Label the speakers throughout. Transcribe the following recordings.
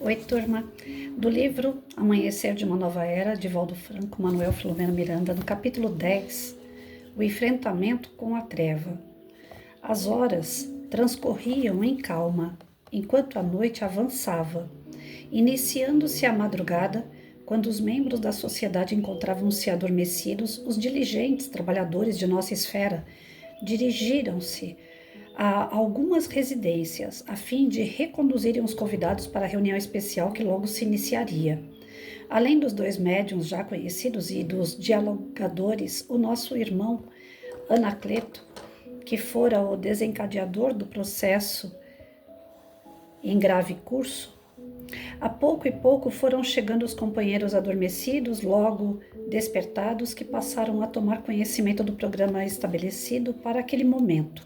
Speaker 1: Oi, turma. Do livro Amanhecer de uma Nova Era, de Valdo Franco, Manuel Filomeno Miranda, no capítulo 10, O Enfrentamento com a Treva. As horas transcorriam em calma, enquanto a noite avançava, iniciando-se a madrugada, quando os membros da sociedade encontravam-se adormecidos, os diligentes trabalhadores de nossa esfera dirigiram-se a algumas residências, a fim de reconduzirem os convidados para a reunião especial que logo se iniciaria. Além dos dois médiuns já conhecidos e dos dialogadores, o nosso irmão Anacleto, que fora o desencadeador do processo em grave curso, a pouco e pouco foram chegando os companheiros adormecidos, logo despertados, que passaram a tomar conhecimento do programa estabelecido para aquele momento.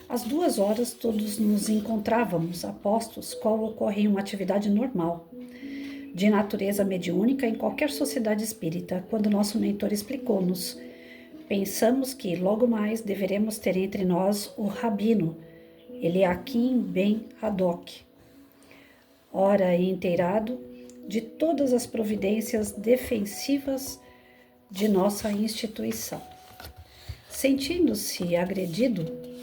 Speaker 1: Às 2 horas, todos nos encontrávamos a postos qual ocorre em uma atividade normal, de natureza mediúnica em qualquer sociedade espírita, quando nosso mentor explicou-nos. Pensamos que, logo mais, deveremos ter entre nós o Rabino, Eliakim Ben Haddock, ora inteirado de todas as providências defensivas de nossa instituição. Sentindo-se agredido,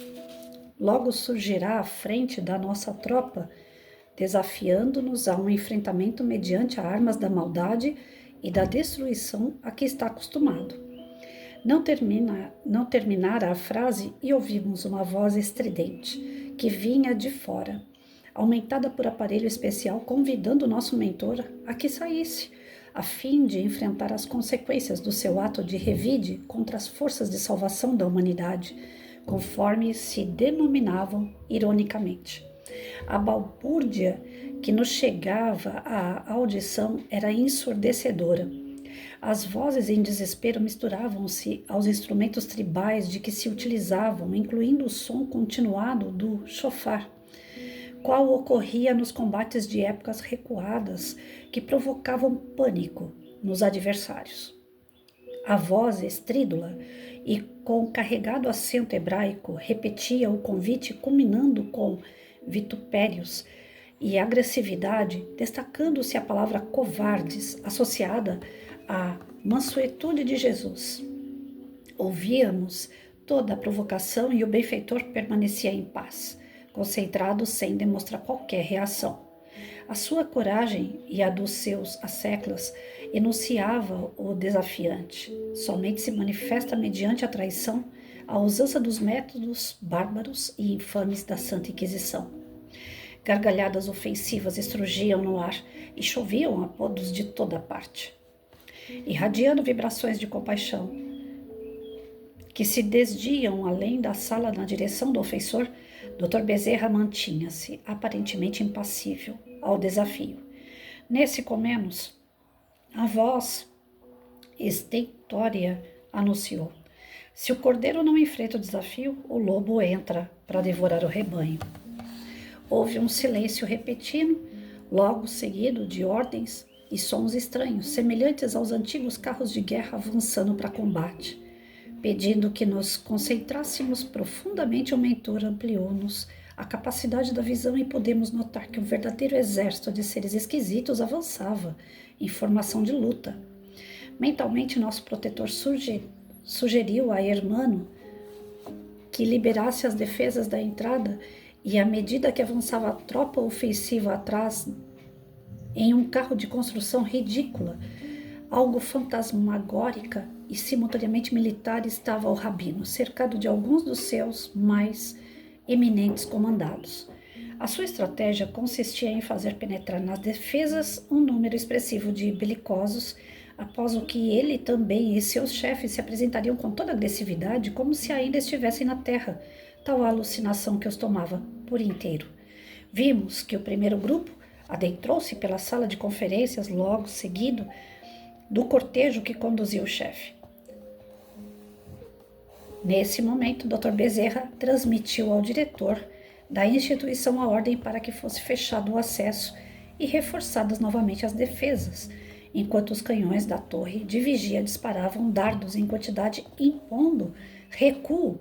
Speaker 1: logo surgirá à frente da nossa tropa, desafiando-nos a um enfrentamento mediante armas da maldade e da destruição a que está acostumado. Não terminara a frase e ouvimos uma voz estridente, que vinha de fora, aumentada por aparelho especial, convidando o nosso mentor a que saísse, a fim de enfrentar as consequências do seu ato de revide contra as forças de salvação da humanidade, conforme se denominavam ironicamente. A balbúrdia que nos chegava à audição era ensurdecedora. As vozes em desespero misturavam-se aos instrumentos tribais de que se utilizavam, incluindo o som continuado do chofar, qual ocorria nos combates de épocas recuadas que provocavam pânico nos adversários. A voz estrídula e com carregado acento hebraico repetia o convite, culminando com vitupérios e agressividade, destacando-se a palavra covardes, associada à mansuetude de Jesus. Ouvíamos toda a provocação e o benfeitor permanecia em paz, concentrado sem demonstrar qualquer reação. A sua coragem e a dos seus asseclas enunciava o desafiante. Somente se manifesta mediante a traição, a usança dos métodos bárbaros e infames da Santa Inquisição. Gargalhadas ofensivas estrugiam no ar e choviam apodos de toda parte, irradiando vibrações de compaixão que se desdiam além da sala na direção do ofensor. Dr. Bezerra mantinha-se aparentemente impassível ao desafio. Nesse comenos, a voz estentória anunciou: se o cordeiro não enfrenta o desafio, o lobo entra para devorar o rebanho. Houve um silêncio repentino, logo seguido de ordens e sons estranhos, semelhantes aos antigos carros de guerra avançando para combate. Pedindo que nos concentrássemos profundamente, o mentor ampliou-nos a capacidade da visão e podemos notar que um verdadeiro exército de seres esquisitos avançava em formação de luta. Mentalmente, nosso protetor sugeriu a Hermano que liberasse as defesas da entrada e, à medida que avançava a tropa ofensiva atrás, em um carro de construção ridícula, algo fantasmagórica e simultaneamente militar, estava o Rabino, cercado de alguns dos seus mais eminentes comandados. A sua estratégia consistia em fazer penetrar nas defesas um número expressivo de belicosos, após o que ele também e seus chefes se apresentariam com toda agressividade, como se ainda estivessem na terra, tal a alucinação que os tomava por inteiro. Vimos que o primeiro grupo adentrou-se pela sala de conferências, logo seguido do cortejo que conduzia o chefe. Nesse momento, Dr. Bezerra transmitiu ao diretor da instituição a ordem para que fosse fechado o acesso e reforçadas novamente as defesas, enquanto os canhões da torre de vigia disparavam dardos em quantidade, impondo recuo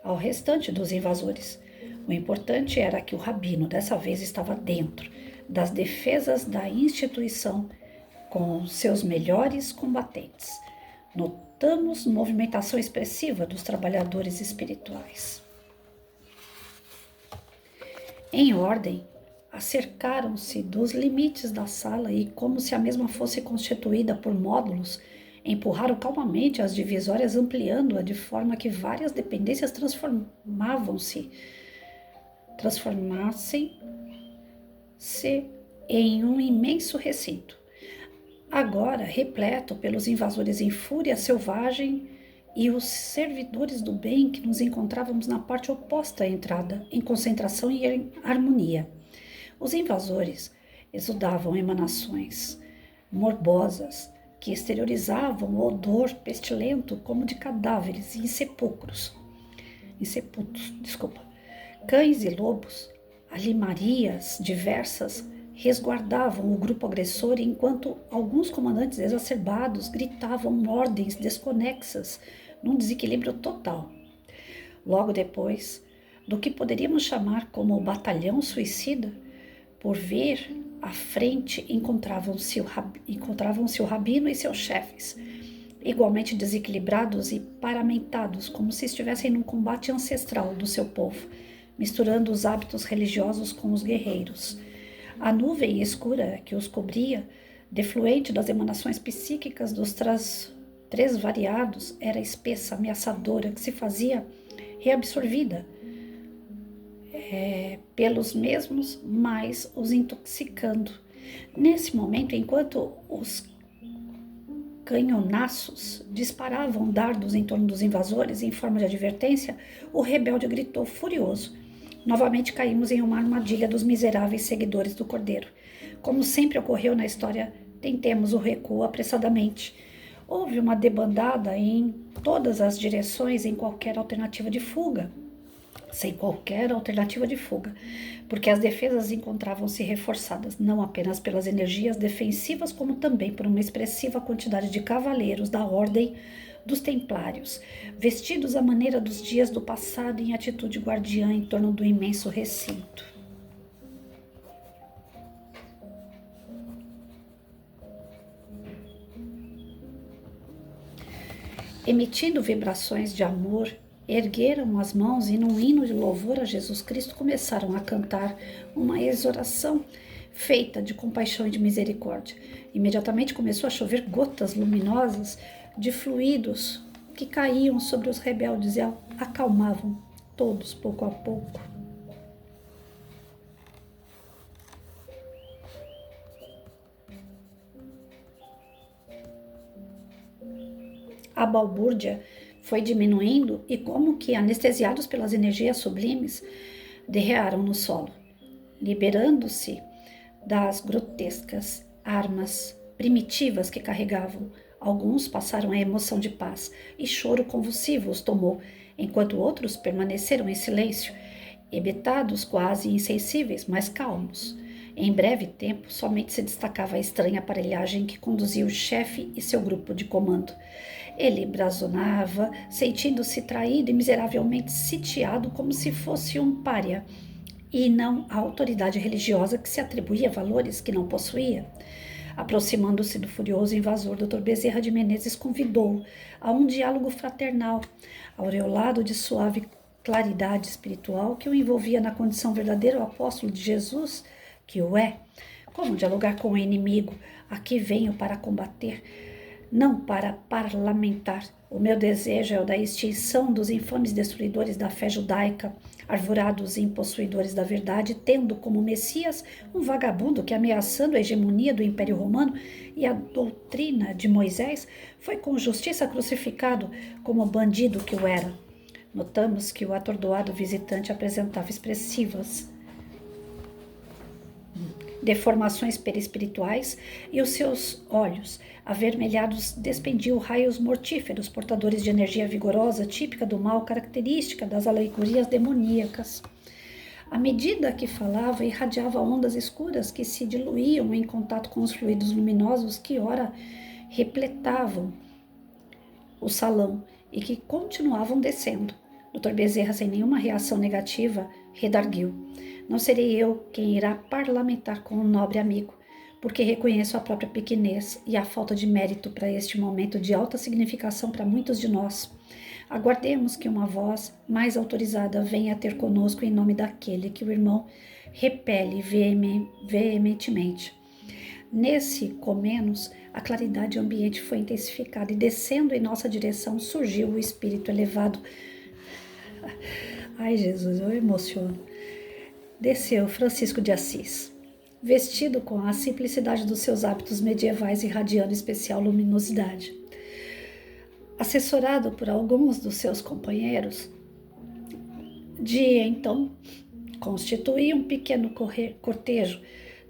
Speaker 1: ao restante dos invasores. O importante era que o Rabino dessa vez estava dentro, das defesas da instituição com seus melhores combatentes. Notamos movimentação expressiva dos trabalhadores espirituais. Em ordem, acercaram-se dos limites da sala e, como se a mesma fosse constituída por módulos, empurraram calmamente as divisórias, ampliando-a de forma que várias dependências transformassem-se em um imenso recinto, agora repleto pelos invasores em fúria selvagem e os servidores do bem que nos encontrávamos na parte oposta à entrada, em concentração e em harmonia. Os invasores exudavam emanações morbosas que exteriorizavam o odor pestilento como de cadáveres insepultos. Cães e lobos, alimarias diversas, resguardavam o grupo agressor enquanto alguns comandantes exacerbados gritavam ordens desconexas num desequilíbrio total. Logo depois do que poderíamos chamar como o batalhão suicida, por ver à frente encontravam-se o rabino e seus chefes, igualmente desequilibrados e paramentados, como se estivessem num combate ancestral do seu povo, misturando os hábitos religiosos com os guerreiros. A nuvem escura que os cobria, defluente das emanações psíquicas dos três variados, era espessa, ameaçadora, que se fazia reabsorvida pelos mesmos, mas os intoxicando. Nesse momento, enquanto os canhonaços disparavam dardos em torno dos invasores em forma de advertência, o rebelde gritou furioso. Novamente caímos em uma armadilha dos miseráveis seguidores do Cordeiro. Como sempre ocorreu na história, tentemos o recuo apressadamente. Houve uma debandada em todas as direções sem qualquer alternativa de fuga, porque as defesas encontravam-se reforçadas, não apenas pelas energias defensivas, como também por uma expressiva quantidade de cavaleiros da Ordem dos Templários, vestidos à maneira dos dias do passado em atitude guardiã em torno do imenso recinto. Emitindo vibrações de amor, ergueram as mãos e, num hino de louvor a Jesus Cristo, começaram a cantar uma exortação feita de compaixão e de misericórdia. Imediatamente começou a chover gotas luminosas de fluidos que caíam sobre os rebeldes e acalmavam todos pouco a pouco. A balbúrdia foi diminuindo e, como que anestesiados pelas energias sublimes, derrearam no solo, liberando-se das grotescas armas primitivas que carregavam. Alguns passaram a emoção de paz e choro convulsivo os tomou, enquanto outros permaneceram em silêncio, hebetados, quase insensíveis, mas calmos. Em breve tempo, somente se destacava a estranha aparelhagem que conduzia o chefe e seu grupo de comando. Ele blasonava, sentindo-se traído e miseravelmente sitiado como se fosse um pária, e não a autoridade religiosa que se atribuía valores que não possuía. Aproximando-se do furioso invasor, Dr. Bezerra de Menezes convidou-o a um diálogo fraternal, aureolado de suave claridade espiritual que o envolvia na condição verdadeiro apóstolo de Jesus, que o é. Como dialogar com o inimigo? Aqui venho para combater, não para parlamentar. O meu desejo é o da extinção dos infames destruidores da fé judaica, arvorados e possuidores da verdade, tendo como Messias um vagabundo que, ameaçando a hegemonia do Império Romano e a doutrina de Moisés, foi com justiça crucificado como bandido que o era. Notamos que o atordoado visitante apresentava expressivas deformações perispirituais e os seus olhos avermelhados despendiam raios mortíferos, portadores de energia vigorosa, típica do mal, característica das alegorias demoníacas. À medida que falava, irradiava ondas escuras que se diluíam em contato com os fluidos luminosos que ora repletavam o salão e que continuavam descendo. Dr. Bezerra, sem nenhuma reação negativa, redarguiu. Não serei eu quem irá parlamentar com o nobre amigo, porque reconheço a própria pequenez e a falta de mérito para este momento de alta significação para muitos de nós. Aguardemos que uma voz mais autorizada venha ter conosco em nome daquele que o irmão repele veementemente. Nesse comenos, a claridade ambiente foi intensificada e descendo em nossa direção surgiu o espírito elevado. Ai, Jesus, eu emociono. Desceu Francisco de Assis, vestido com a simplicidade dos seus hábitos medievais irradiando especial luminosidade. Assessorado por alguns dos seus companheiros, então constituía um pequeno cortejo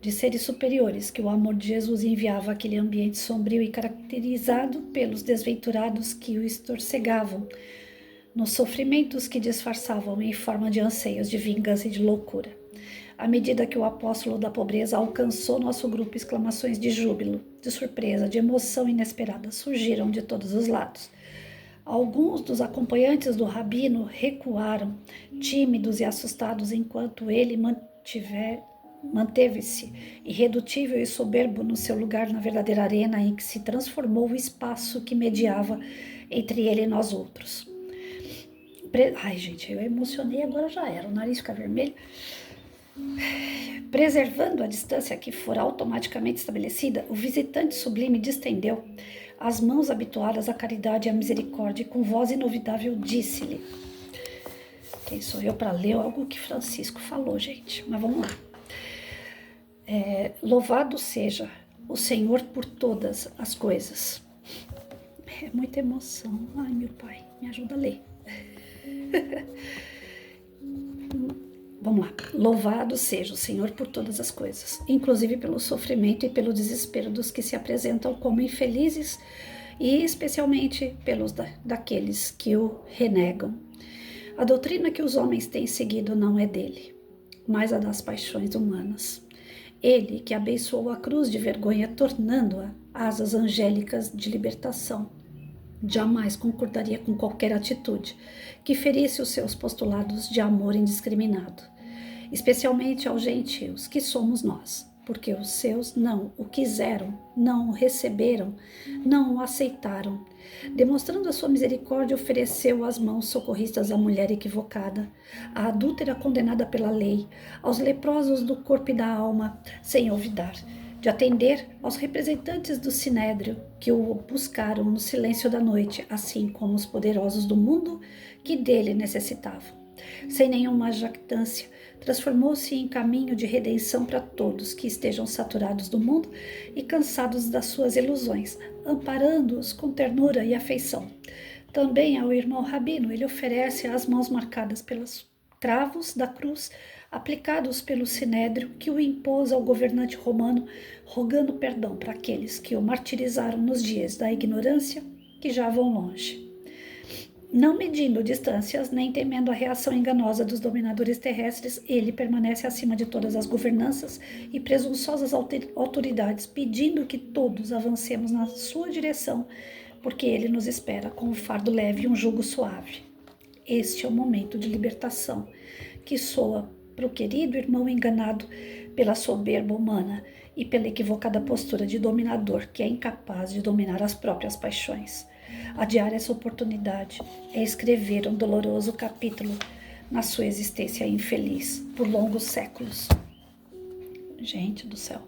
Speaker 1: de seres superiores que o amor de Jesus enviava àquele ambiente sombrio e caracterizado pelos desventurados que o estorcegavam, nos sofrimentos que disfarçavam em forma de anseios de vingança e de loucura. À medida que o apóstolo da pobreza alcançou nosso grupo, exclamações de júbilo, de surpresa, de emoção inesperada surgiram de todos os lados. Alguns dos acompanhantes do rabino recuaram, tímidos e assustados, enquanto ele manteve-se irredutível e soberbo no seu lugar na verdadeira arena em que se transformou o espaço que mediava entre ele e nós outros. Ai, gente, eu emocionei, agora já era, o nariz fica vermelho. Preservando a distância que fora automaticamente estabelecida, o visitante sublime distendeu as mãos habituadas à caridade e à misericórdia e com voz inovidável disse-lhe: quem sou eu para ler algo que Francisco falou, gente? Mas vamos lá. Louvado seja o Senhor por todas as coisas. É muita emoção. Ai, meu pai, me ajuda a ler. Vamos lá. Louvado seja o Senhor por todas as coisas, inclusive pelo sofrimento e pelo desespero dos que se apresentam como infelizes e especialmente pelos daqueles que o renegam. A doutrina que os homens têm seguido não é dele, mas a das paixões humanas. Ele que abençoou a cruz de vergonha, tornando-a asas angélicas de libertação, jamais concordaria com qualquer atitude que ferisse os seus postulados de amor indiscriminado, especialmente aos gentios, que somos nós, porque os seus não o quiseram, não o receberam, não o aceitaram. Demonstrando a sua misericórdia, ofereceu as mãos socorristas à mulher equivocada, à adúltera condenada pela lei, aos leprosos do corpo e da alma, sem olvidar de atender aos representantes do Sinédrio que o buscaram no silêncio da noite, assim como os poderosos do mundo que dele necessitavam. Sem nenhuma jactância, transformou-se em caminho de redenção para todos que estejam saturados do mundo e cansados das suas ilusões, amparando-os com ternura e afeição. Também ao irmão Rabino ele oferece as mãos marcadas pelos cravos da cruz, aplicados pelo Sinédrio que o impôs ao governante romano, rogando perdão para aqueles que o martirizaram nos dias da ignorância que já vão longe. Não medindo distâncias, nem temendo a reação enganosa dos dominadores terrestres, ele permanece acima de todas as governanças e presunçosas autoridades, pedindo que todos avancemos na sua direção, porque ele nos espera com um fardo leve e um jugo suave. Este é o momento de libertação, que soa para o querido irmão enganado pela soberba humana e pela equivocada postura de dominador que é incapaz de dominar as próprias paixões. Adiar essa oportunidade é escrever um doloroso capítulo na sua existência infeliz por longos séculos. Gente do céu.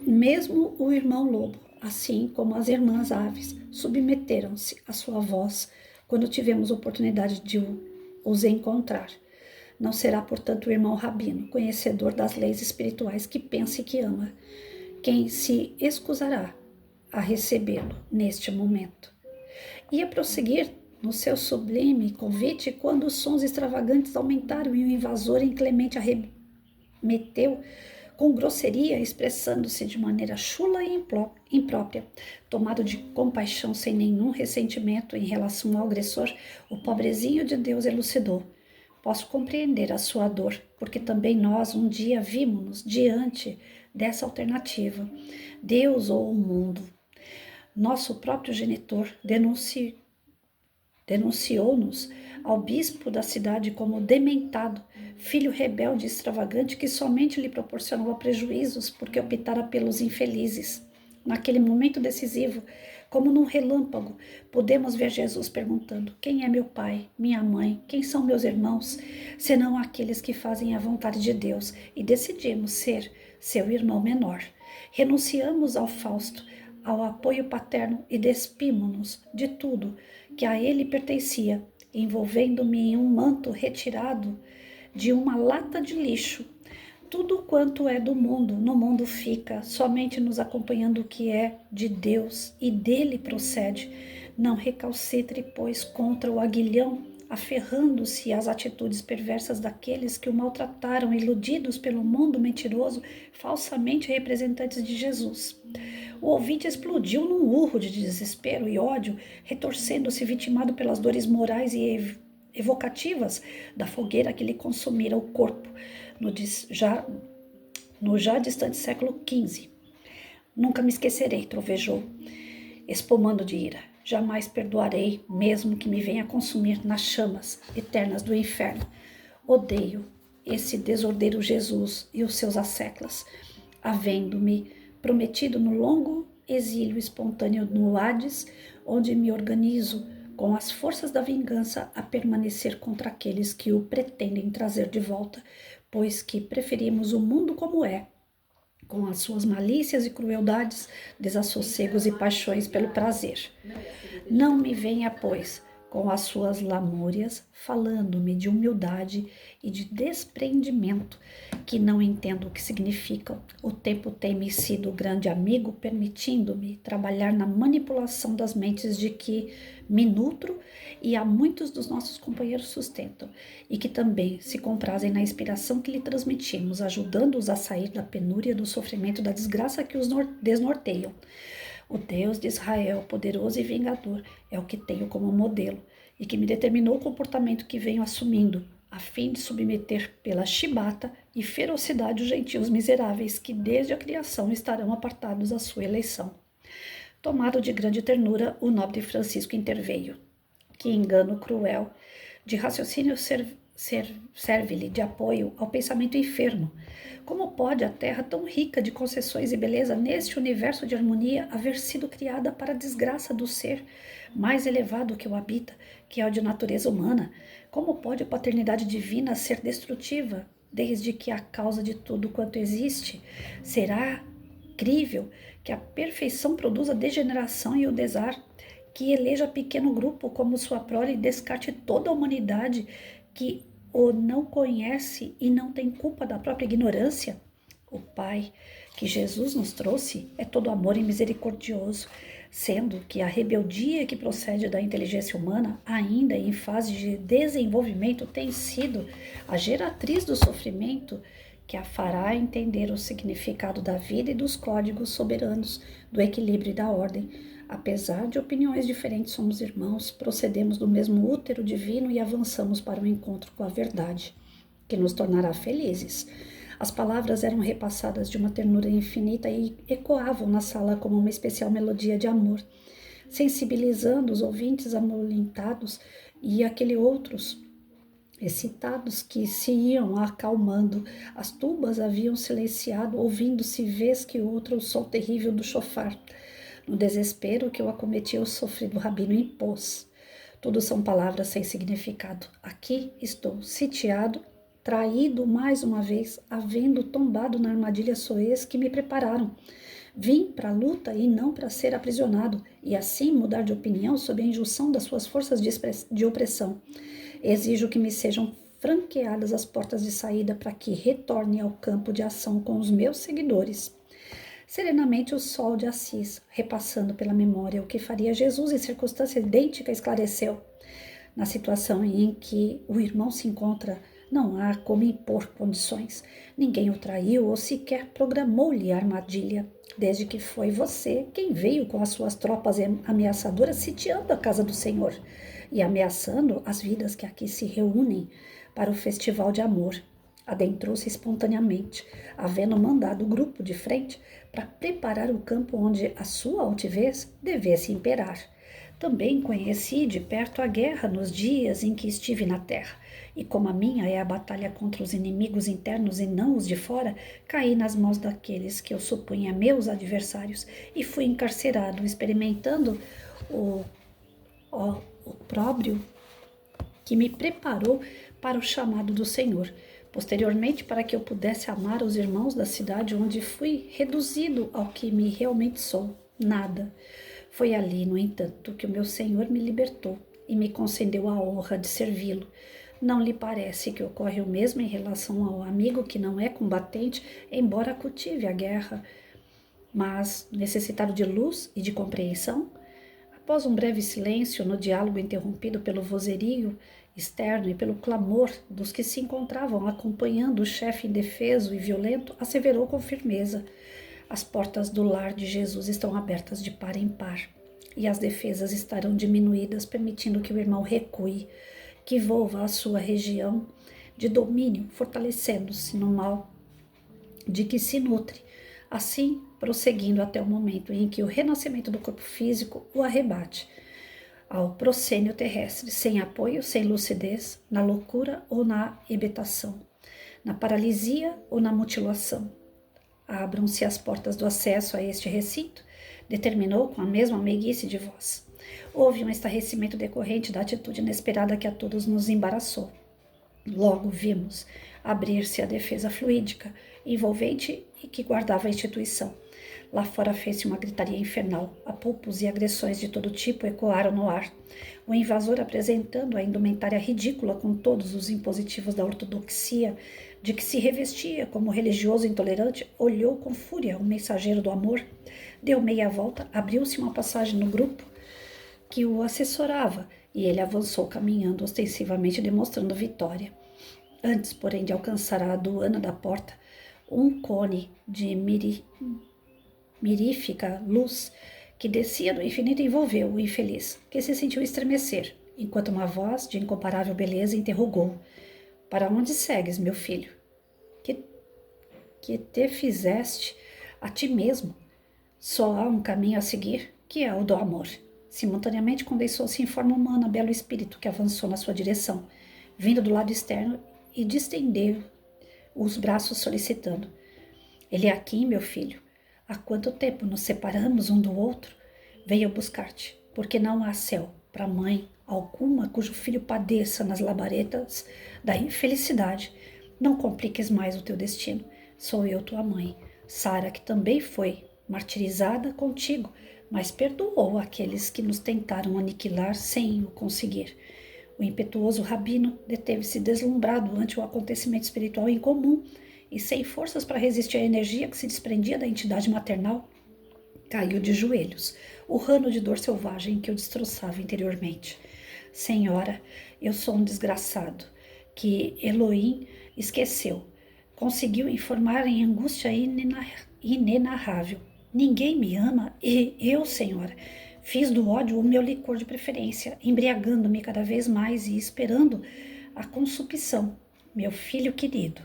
Speaker 1: Mesmo o irmão lobo, assim como as irmãs aves, submeteram-se à sua voz quando tivemos oportunidade de os encontrar. Não será, portanto, o irmão rabino, conhecedor das leis espirituais, que pensa e que ama, quem se excusará a recebê-lo neste momento. Ia prosseguir no seu sublime convite quando os sons extravagantes aumentaram e o invasor inclemente arremeteu com grosseria, expressando-se de maneira chula e imprópria. Tomado de compaixão sem nenhum ressentimento em relação ao agressor, o pobrezinho de Deus elucidou: posso compreender a sua dor, porque também nós um dia vimos-nos diante dessa alternativa, Deus ou o mundo. Nosso próprio genitor Denunciou-nos ao bispo da cidade como dementado, filho rebelde e extravagante que somente lhe proporcionava prejuízos porque optara pelos infelizes. Naquele momento decisivo, como num relâmpago, podemos ver Jesus perguntando: quem é meu pai, minha mãe, quem são meus irmãos, senão aqueles que fazem a vontade de Deus, e decidimos ser seu irmão menor. Renunciamos ao Fausto, ao apoio paterno e despimos-nos de tudo que a ele pertencia, envolvendo-me em um manto retirado de uma lata de lixo. Tudo quanto é do mundo, no mundo fica, somente nos acompanhando o que é de Deus e dele procede. Não recalcitre, pois, contra o aguilhão, aferrando-se às atitudes perversas daqueles que o maltrataram, iludidos pelo mundo mentiroso, falsamente representantes de Jesus. O ouvinte explodiu num urro de desespero e ódio, retorcendo-se vitimado pelas dores morais e evocativas da fogueira que lhe consumira o corpo no já distante século XV. Nunca me esquecerei, trovejou, espumando de ira. Jamais perdoarei, mesmo que me venha consumir nas chamas eternas do inferno. Odeio esse desordeiro Jesus e os seus asseclas, havendo-me prometido no longo exílio espontâneo no Hades, onde me organizo com as forças da vingança a permanecer contra aqueles que o pretendem trazer de volta, pois que preferimos o mundo como é, com as suas malícias e crueldades, desassossegos e paixões pelo prazer. Não me venha, pois, com as suas lamúrias, falando-me de humildade e de desprendimento, que não entendo o que significam. O tempo tem-me sido grande amigo, permitindo-me trabalhar na manipulação das mentes de que me nutro e a muitos dos nossos companheiros sustentam, e que também se comprazem na inspiração que lhe transmitimos, ajudando-os a sair da penúria, do sofrimento, da desgraça que os desnorteiam. O Deus de Israel, poderoso e vingador, é o que tenho como modelo e que me determinou o comportamento que venho assumindo, a fim de submeter pela chibata e ferocidade os gentios miseráveis que desde a criação estarão apartados à sua eleição. Tomado de grande ternura, o nobre Francisco interveio. Que engano cruel! De raciocínio serve-lhe de apoio ao pensamento enfermo. Como pode a terra tão rica de concessões e beleza neste universo de harmonia haver sido criada para a desgraça do ser mais elevado que o habita, que é o de natureza humana? Como pode a paternidade divina ser destrutiva, desde que a causa de tudo quanto existe? Será crível que a perfeição produza degeneração e o desar, que eleja pequeno grupo como sua prole e descarte toda a humanidade que o não conhece e não tem culpa da própria ignorância? O Pai que Jesus nos trouxe é todo amor e misericordioso, sendo que a rebeldia que procede da inteligência humana, ainda em fase de desenvolvimento, tem sido a geratriz do sofrimento que a fará entender o significado da vida e dos códigos soberanos do equilíbrio e da ordem. Apesar de opiniões diferentes, somos irmãos, procedemos do mesmo útero divino e avançamos para o encontro com a verdade, que nos tornará felizes. As palavras eram repassadas de uma ternura infinita e ecoavam na sala como uma especial melodia de amor, sensibilizando os ouvintes amolentados e aqueles outros excitados que se iam acalmando. As tubas haviam silenciado, ouvindo-se vez que outra o som terrível do chofar. No desespero que o acometia, o sofrido rabino impôs. Tudo são palavras sem significado. Aqui estou, sitiado, traído mais uma vez, havendo tombado na armadilha soez que me prepararam. Vim para a luta e não para ser aprisionado, e assim mudar de opinião sob a injunção das suas forças de opressão. Exijo que me sejam franqueadas as portas de saída para que retorne ao campo de ação com os meus seguidores. Serenamente o sol de Assis, repassando pela memória o que faria Jesus em circunstância idêntica, esclareceu. Na situação em que o irmão se encontra, não há como impor condições. Ninguém o traiu ou sequer programou-lhe a armadilha, desde que foi você quem veio com as suas tropas ameaçadoras sitiando a casa do Senhor e ameaçando as vidas que aqui se reúnem para o festival de amor. Adentrou-se espontaneamente, havendo mandado o grupo de frente para preparar o campo onde a sua altivez devesse imperar. Também conheci de perto a guerra nos dias em que estive na terra, e como a minha é a batalha contra os inimigos internos e não os de fora, caí nas mãos daqueles que eu supunha meus adversários e fui encarcerado, experimentando o, o opróbrio que me preparou para o chamado do Senhor. Posteriormente, para que eu pudesse amar os irmãos da cidade onde fui reduzido ao que me realmente sou, nada. Foi ali, no entanto, que o meu Senhor me libertou e me concedeu a honra de servi-lo. Não lhe parece que ocorre o mesmo em relação ao amigo que não é combatente, embora cultive a guerra, mas necessitado de luz e de compreensão? Após um breve silêncio, no diálogo interrompido pelo vozerio externo e pelo clamor dos que se encontravam acompanhando o chefe indefeso e violento, asseverou com firmeza: as portas do lar de Jesus estão abertas de par em par, e as defesas estarão diminuídas, permitindo que o irmão recue, que volva à sua região de domínio, fortalecendo-se no mal de que se nutre, assim prosseguindo até o momento em que o renascimento do corpo físico o arrebate ao proscênio terrestre, sem apoio, sem lucidez, na loucura ou na hebetação, na paralisia ou na mutilação. Abram-se as portas do acesso a este recinto, determinou com a mesma meiguice de voz. Houve um estarrecimento decorrente da atitude inesperada que a todos nos embaraçou. Logo vimos abrir-se a defesa fluídica, envolvente e que guardava a instituição. Lá fora fez-se uma gritaria infernal. Apupos e agressões de todo tipo ecoaram no ar. O invasor, apresentando a indumentária ridícula com todos os impositivos da ortodoxia, de que se revestia como religioso intolerante, olhou com fúria o mensageiro do amor, deu meia volta, abriu-se uma passagem no grupo que o assessorava, e ele avançou caminhando ostensivamente, demonstrando vitória. Antes, porém, de alcançar a aduana da porta, um cone de mirífica luz que descia do infinito envolveu o infeliz, que se sentiu estremecer, enquanto uma voz de incomparável beleza interrogou: para onde segues, meu filho? Que te fizeste a ti mesmo? Só há um caminho a seguir, que é o do amor. Simultaneamente condensou-se em forma humana belo espírito que avançou na sua direção, vindo do lado externo e distendeu os braços solicitando: ele é aqui, meu filho. Há quanto tempo nos separamos um do outro? Venho buscar-te, porque não há céu para mãe alguma cujo filho padeça nas labaredas da infelicidade. Não compliques mais o teu destino. Sou eu, tua mãe, Sara, que também foi martirizada contigo, mas perdoou aqueles que nos tentaram aniquilar sem o conseguir. O impetuoso rabino deteve-se deslumbrado ante o acontecimento espiritual incomum e, sem forças para resistir à energia que se desprendia da entidade maternal, caiu de joelhos, urrando de dor selvagem que o destroçava interiormente. Senhora, eu sou um desgraçado que Elohim esqueceu. Conseguiu informar em angústia inenarrável. Ninguém me ama e eu, Senhora, fiz do ódio o meu licor de preferência, embriagando-me cada vez mais e esperando a consumpção. Meu filho querido.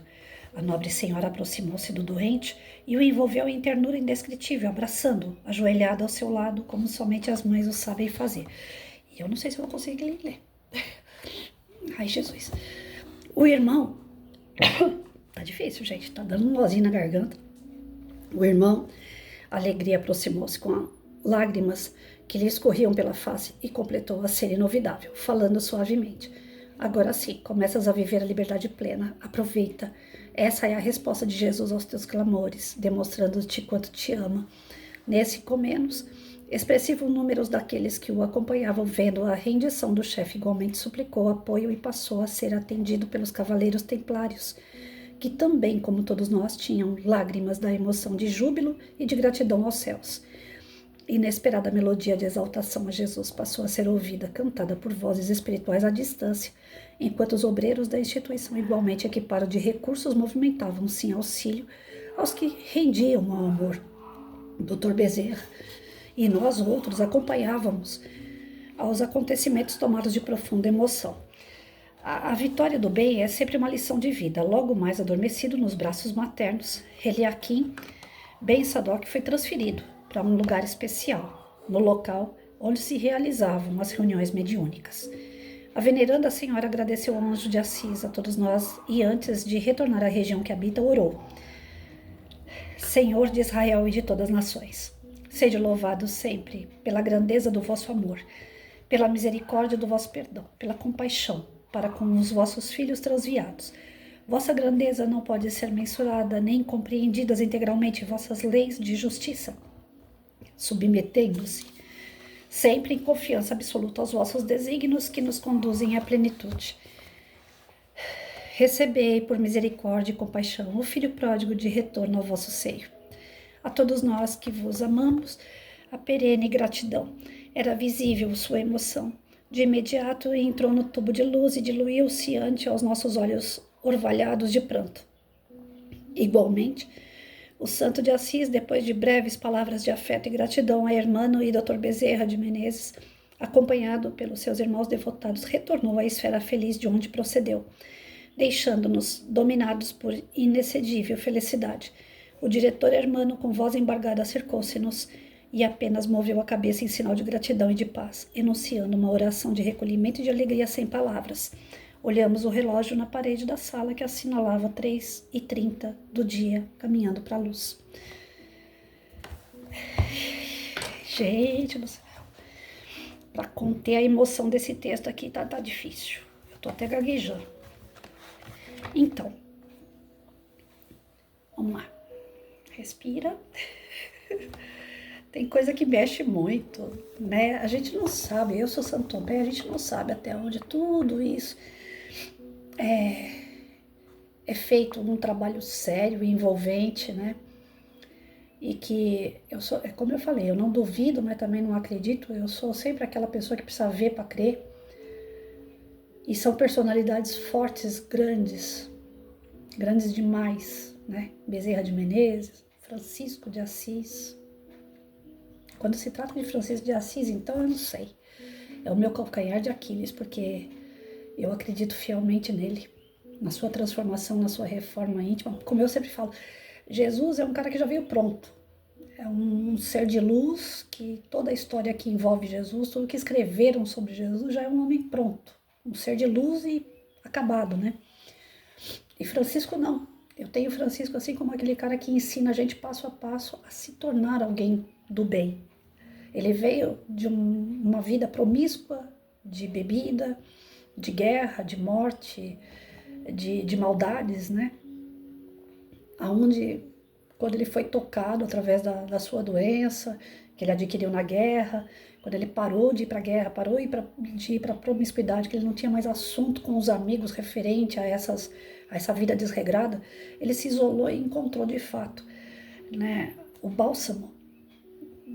Speaker 1: A nobre senhora aproximou-se do doente e o envolveu em ternura indescritível, abraçando-o, ajoelhada ao seu lado, como somente as mães o sabem fazer. E eu não sei se eu vou conseguir ler. Ai, Jesus. O irmão... Tá difícil, gente. Tá dando um nozinho na garganta. O irmão, a alegria aproximou-se com lágrimas que lhe escorriam pela face e completou a ser inovidável, falando suavemente. Agora sim, começas a viver a liberdade plena. Aproveita. Essa é a resposta de Jesus aos teus clamores, demonstrando-te quanto te ama. Nesse, com menos, expressivo número daqueles que o acompanhavam, vendo a rendição do chefe, igualmente suplicou apoio e passou a ser atendido pelos cavaleiros templários, que também, como todos nós, tinham lágrimas da emoção de júbilo e de gratidão aos céus. Inesperada melodia de exaltação a Jesus passou a ser ouvida, cantada por vozes espirituais à distância, enquanto os obreiros da instituição, igualmente equipados de recursos, movimentavam-se em auxílio aos que rendiam ao amor. Dr. Bezerra e nós outros acompanhávamos aos acontecimentos tomados de profunda emoção. A vitória do bem é sempre uma lição de vida. Logo mais adormecido nos braços maternos, Eliakim Ben Sadoc foi transferido para um lugar especial, no local onde se realizavam as reuniões mediúnicas. A veneranda senhora agradeceu ao anjo de Assis, a todos nós, e antes de retornar à região que habita, orou: Senhor de Israel e de todas as nações, sede louvado sempre pela grandeza do vosso amor, pela misericórdia do vosso perdão, pela compaixão para com os vossos filhos transviados. Vossa grandeza não pode ser mensurada, nem compreendidas integralmente vossas leis de justiça, submetendo-se sempre em confiança absoluta aos vossos desígnios que nos conduzem à plenitude. Recebei por misericórdia e compaixão o Filho pródigo de retorno ao vosso seio. A todos nós que vos amamos, a perene gratidão. Era visível sua emoção. De imediato entrou no tubo de luz e diluiu-se ante aos nossos olhos orvalhados de pranto. Igualmente, o santo de Assis, depois de breves palavras de afeto e gratidão a Hermano e Dr. Bezerra de Menezes, acompanhado pelos seus irmãos devotados, retornou à esfera feliz de onde procedeu, deixando-nos dominados por inexcedível felicidade. O diretor Hermano, com voz embargada, acercou-se-nos e apenas moveu a cabeça em sinal de gratidão e de paz, enunciando uma oração de recolhimento e de alegria sem palavras. Olhamos o relógio na parede da sala que assinalava 3h30 do dia, caminhando para a luz. Gente do céu, para conter a emoção desse texto aqui tá difícil. Eu tô até gaguejando. Então, vamos lá. Respira. Tem coisa que mexe muito, né? A gente não sabe, eu sou Santo Tomé, a gente não sabe até onde tudo isso é feito num trabalho sério e envolvente, né? E que eu sou, como eu falei, eu não duvido, mas também não acredito, eu sou sempre aquela pessoa que precisa ver para crer. E são personalidades fortes, grandes demais, né? Bezerra de Menezes, Francisco de Assis. Quando se trata de Francisco de Assis, então eu não sei. É o meu calcanhar de Aquiles, porque eu acredito fielmente nele, na sua transformação, na sua reforma íntima. Como eu sempre falo, Jesus é um cara que já veio pronto. É um ser de luz, que toda a história que envolve Jesus, tudo que escreveram sobre Jesus, já é um homem pronto. Um ser de luz e acabado, né? E Francisco não. Eu tenho Francisco assim como aquele cara que ensina a gente passo a passo a se tornar alguém do bem. Ele veio de uma vida promíscua, de bebida, de guerra, de morte, de maldades, né? Aonde, quando ele foi tocado através da sua doença, que ele adquiriu na guerra, quando ele parou de ir para a guerra, parou de ir para a promiscuidade, que ele não tinha mais assunto com os amigos referente a essa vida desregrada, ele se isolou e encontrou de fato, né, o bálsamo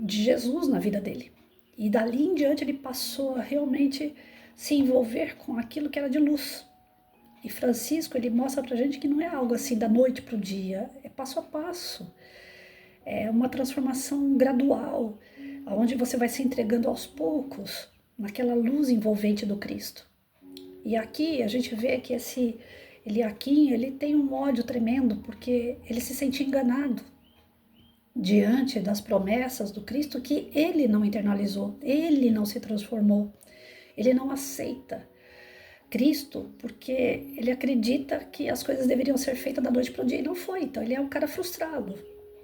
Speaker 1: de Jesus na vida dele. E dali em diante ele passou a realmente se envolver com aquilo que era de luz. E Francisco, ele mostra pra gente que não é algo assim da noite pro dia, é passo a passo. É uma transformação gradual, onde você vai se entregando aos poucos naquela luz envolvente do Cristo. E aqui a gente vê que esse Eliaquim, ele tem um ódio tremendo, porque ele se sente enganado diante das promessas do Cristo que ele não internalizou, ele não se transformou, ele não aceita Cristo porque ele acredita que as coisas deveriam ser feitas da noite para o dia e não foi. Então ele é um cara frustrado.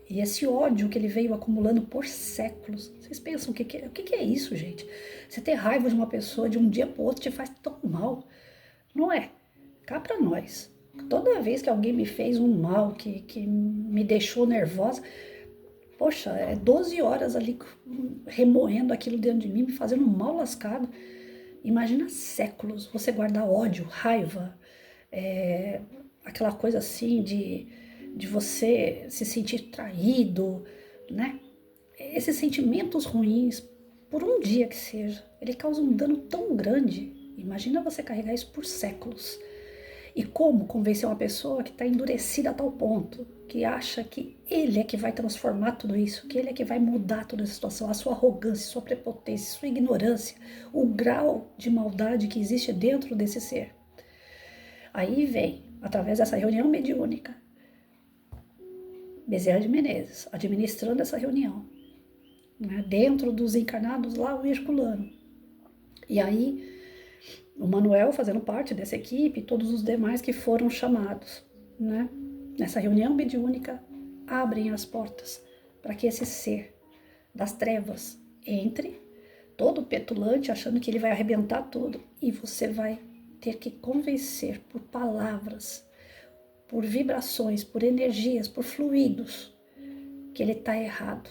Speaker 1: E esse ódio que ele veio acumulando por séculos, vocês pensam o que é isso, gente? Você ter raiva de uma pessoa de um dia para o outro te faz tão mal. Não é? Cá para nós. Toda vez que alguém me fez um mal, que me deixou nervosa, poxa, é 12 horas ali remoendo aquilo dentro de mim, me fazendo um mal lascado. Imagina séculos você guardar ódio, raiva, aquela coisa assim de você se sentir traído, né? Esses sentimentos ruins, por um dia que seja, ele causa um dano tão grande. Imagina você carregar isso por séculos. E como convencer uma pessoa que está endurecida a tal ponto, que acha que ele é que vai transformar tudo isso, que ele é que vai mudar toda a situação, a sua arrogância, sua prepotência, sua ignorância, o grau de maldade que existe dentro desse ser. Aí vem, através dessa reunião mediúnica, Bezerra de Menezes, administrando essa reunião, né? Dentro dos encarnados lá, o Herculano. E aí, o Manuel fazendo parte dessa equipe, e todos os demais que foram chamados, né? Nessa reunião mediúnica, abrem as portas para que esse ser das trevas entre, todo petulante, achando que ele vai arrebentar tudo, e você vai ter que convencer por palavras, por vibrações, por energias, por fluidos, que ele está errado.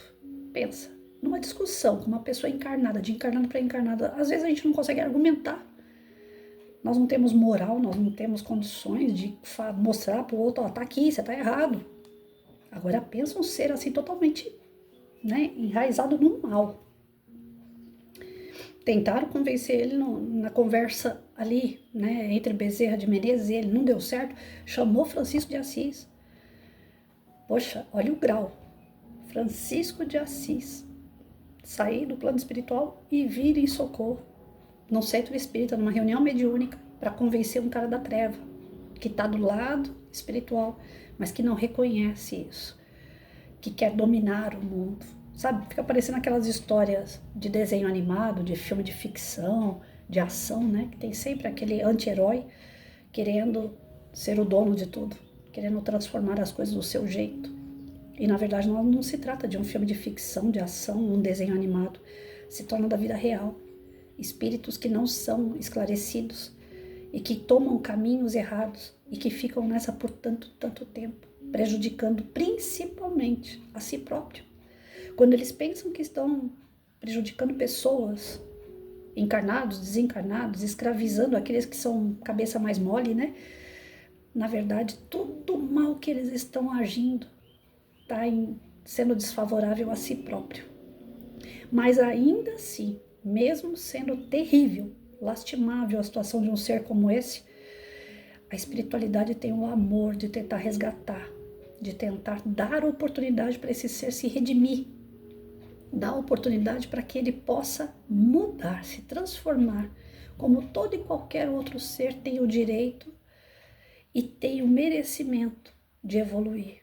Speaker 1: Pensa, numa discussão com uma pessoa encarnada, de encarnado para encarnada, às vezes a gente não consegue argumentar. Nós não temos moral, nós não temos condições de mostrar para o outro, ó, tá aqui, você tá errado. Agora pensa um ser assim totalmente, né, enraizado no mal. Tentaram convencer ele na conversa ali, né, entre Bezerra de Menezes e ele, não deu certo, chamou Francisco de Assis. Poxa, olha o grau. Francisco de Assis sair do plano espiritual e vir em socorro num centro espírita, numa reunião mediúnica, para convencer um cara da treva, que está do lado espiritual, mas que não reconhece isso, que quer dominar o mundo. Sabe, fica parecendo aquelas histórias de desenho animado, de filme de ficção, de ação, né? Que tem sempre aquele anti-herói querendo ser o dono de tudo, querendo transformar as coisas do seu jeito. E na verdade não se trata de um filme de ficção, de ação, um desenho animado. Se torna da vida real. Espíritos que não são esclarecidos e que tomam caminhos errados e que ficam nessa por tanto tempo, prejudicando principalmente a si próprio. Quando eles pensam que estão prejudicando pessoas, encarnados, desencarnados, escravizando aqueles que são cabeça mais mole, né? Na verdade, todo o mal que eles estão agindo está sendo desfavorável a si próprio. Mas ainda assim, mesmo sendo terrível, lastimável a situação de um ser como esse, a espiritualidade tem o amor de tentar resgatar, de tentar dar oportunidade para esse ser se redimir, dar oportunidade para que ele possa mudar, se transformar, como todo e qualquer outro ser tem o direito e tem o merecimento de evoluir.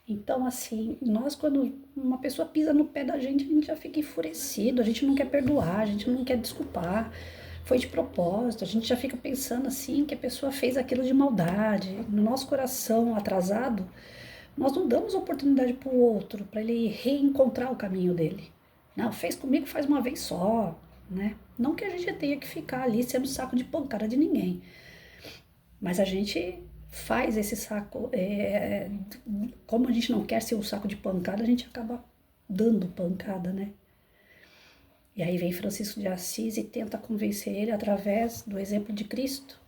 Speaker 1: Então, assim, nós quando uma pessoa pisa no pé da gente, a gente já fica enfurecido, a gente não quer perdoar, a gente não quer desculpar, foi de propósito, a gente já fica pensando assim que a pessoa fez aquilo de maldade. No nosso coração atrasado, nós não damos oportunidade para o outro, para ele reencontrar o caminho dele. Não, fez comigo, faz uma vez só, né? Não que a gente tenha que ficar ali sendo saco de pancada de ninguém, mas a gente faz esse saco, como a gente não quer ser um saco de pancada, a gente acaba dando pancada, né? E aí vem Francisco de Assis e tenta convencer ele através do exemplo de Cristo.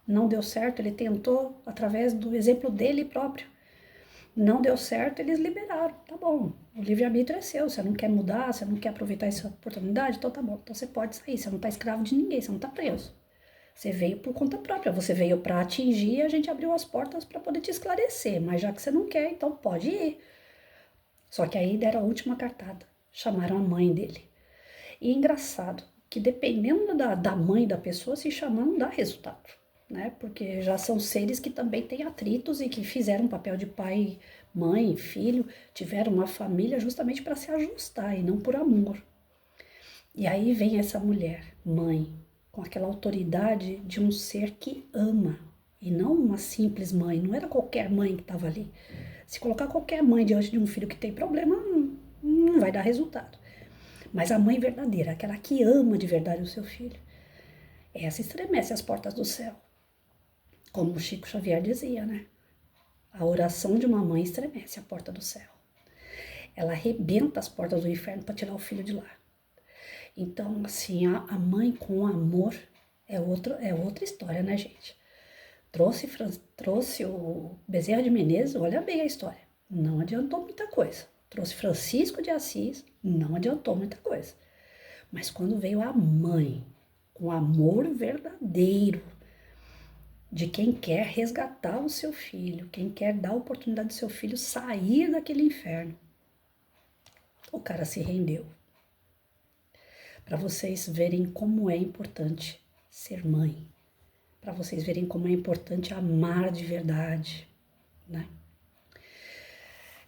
Speaker 1: Não deu certo, ele tentou através do exemplo dele próprio. Não deu certo, eles liberaram. Tá bom, o livre-arbítrio é seu, você não quer mudar, você não quer aproveitar essa oportunidade, então tá bom, então você pode sair, você não tá escravo de ninguém, você não tá preso. Você veio por conta própria, você veio para atingir e a gente abriu as portas para poder te esclarecer, mas já que você não quer, então pode ir. Só que aí deram a última cartada, chamaram a mãe dele. E engraçado que dependendo da mãe da pessoa, se chamar não dá resultado, né? Porque já são seres que também têm atritos e que fizeram um papel de pai, mãe, filho, tiveram uma família justamente para se ajustar e não por amor. E aí vem essa mulher, mãe, com aquela autoridade de um ser que ama, e não uma simples mãe, não era qualquer mãe que estava ali. Se colocar qualquer mãe diante de um filho que tem problema, não vai dar resultado. Mas a mãe verdadeira, aquela que ama de verdade o seu filho, essa estremece as portas do céu. Como o Chico Xavier dizia, né? A oração de uma mãe estremece a porta do céu. Ela arrebenta as portas do inferno para tirar o filho de lá. Então, assim, a mãe com amor é outra história, né, gente? Trouxe o Bezerra de Menezes, olha bem a história, não adiantou muita coisa. Trouxe Francisco de Assis, não adiantou muita coisa. Mas quando veio a mãe, com amor verdadeiro, de quem quer resgatar o seu filho, quem quer dar a oportunidade do seu filho sair daquele inferno, o cara se rendeu. Para vocês verem como é importante ser mãe, para vocês verem como é importante amar de verdade, né?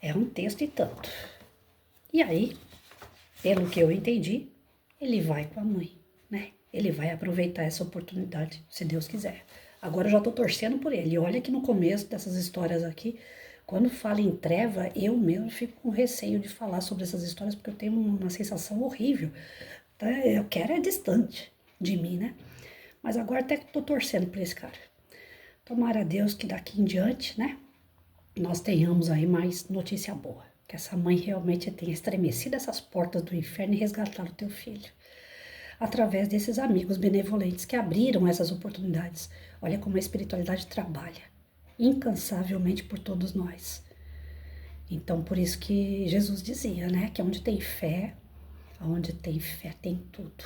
Speaker 1: É um texto e tanto. E aí, pelo que eu entendi, ele vai com a mãe, né? Ele vai aproveitar essa oportunidade, se Deus quiser. Agora eu já tô torcendo por ele. E olha que no começo dessas histórias aqui, quando fala em treva, eu mesmo fico com receio de falar sobre essas histórias, porque eu tenho uma sensação horrível. Tá? Eu quero é distante de mim, né? Mas agora até que tô torcendo por esse cara. Tomara a Deus que daqui em diante, né, nós tenhamos aí mais notícia boa. Que essa mãe realmente tenha estremecido essas portas do inferno e resgatado o teu filho. Através desses amigos benevolentes que abriram essas oportunidades. Olha como a espiritualidade trabalha incansavelmente por todos nós. Então, por isso que Jesus dizia, né, que onde tem fé tem tudo.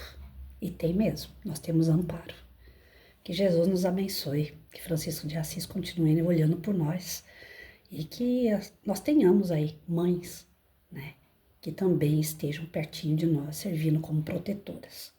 Speaker 1: E tem mesmo, nós temos amparo. Que Jesus nos abençoe, que Francisco de Assis continue olhando por nós e que nós tenhamos aí mães, né, que também estejam pertinho de nós, servindo como protetoras.